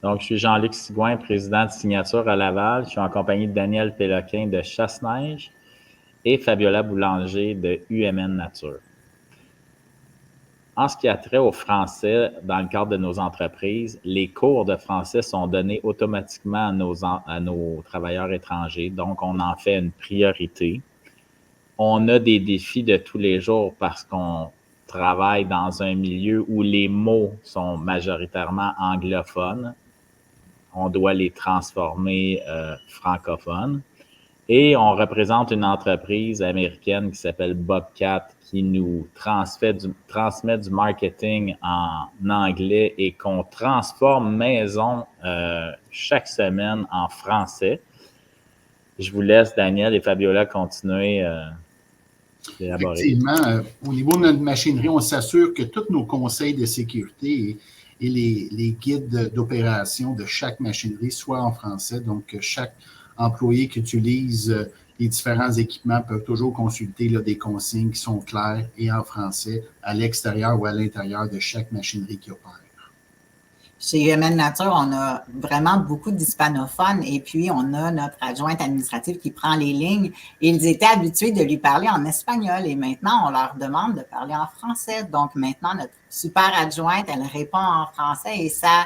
Donc, je suis Jean-Luc Sigouin, président de Signature à Laval. Je suis en compagnie de Daniel Péloquin de Chasse-Neige et Fabiola Boulanger de UMN Nature. En ce qui a trait au français, dans le cadre de nos entreprises, les cours de français sont donnés automatiquement à nos travailleurs étrangers. Donc, on en fait une priorité. On a des défis de tous les jours parce qu'on travaille dans un milieu où les mots sont majoritairement anglophones. On doit les transformer francophones. Et on représente une entreprise américaine qui s'appelle Bobcat qui nous transmet du marketing en anglais et qu'on transforme maison chaque semaine en français. Je vous laisse, Daniel et Fabiola, continuer d'élaborer. Effectivement, au niveau de notre machinerie, on s'assure que tous nos conseils de sécurité et les guides d'opération de chaque machinerie soient en français. Donc, chaque employé qui utilise les différents équipements peut toujours consulter des consignes qui sont claires et en français à l'extérieur ou à l'intérieur de chaque machinerie qui opère. Chez UMN Nature, on a vraiment beaucoup d'hispanophones et puis on a notre adjointe administrative qui prend les lignes. Ils étaient habitués de lui parler en espagnol et maintenant, on leur demande de parler en français. Donc maintenant, notre super adjointe, elle répond en français et ça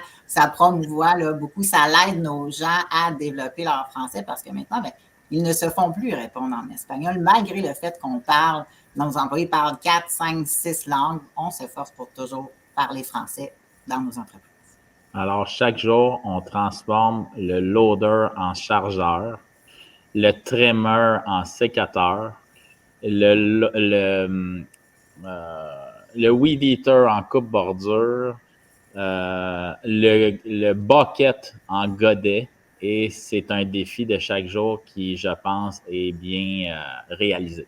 promouvoit beaucoup, ça aide nos gens à développer leur français parce que maintenant, ils ne se font plus répondre en espagnol malgré le fait qu'on parle, nos employés parlent 4, 5, 6 langues. On s'efforce pour toujours parler français dans nos entreprises. Alors, chaque jour, on transforme le loader en chargeur, le trimmer en sécateur, le weed eater en coupe-bordure, le bucket en godet. Et c'est un défi de chaque jour qui, je pense, est bien réalisé.